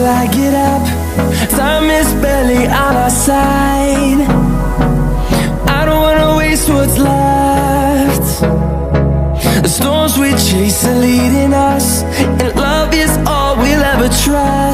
I get up. Time is barely on our side. I don't wanna waste what's left. The storms we chase are leading us, and love is all we'll ever try.